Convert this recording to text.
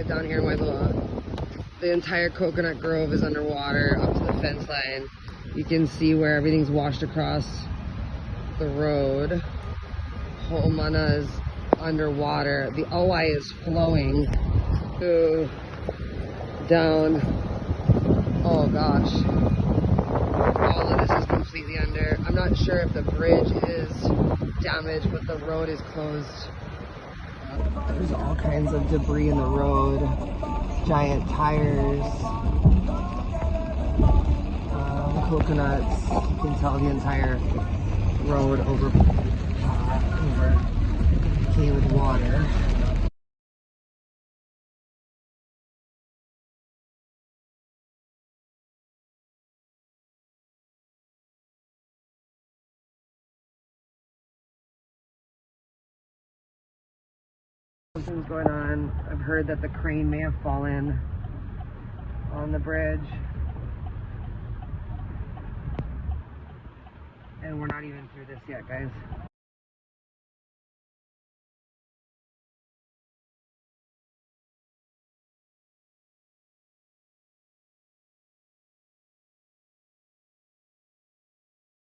right down here in Wailoa. The entire coconut grove is underwater up to the fence line. You can see where everything's washed across the road. Ho'omana is underwater. The Kauai is flowing down. Oh gosh. All of this is completely under. I'm not sure if the bridge is damaged, but the road is closed. There's all kinds of debris in the road. Giant tires. Coconuts. You can tell the entire road overcame with water. Something's going on. I've heard that the crane may have fallen on the bridge. And we're not even through this yet, guys.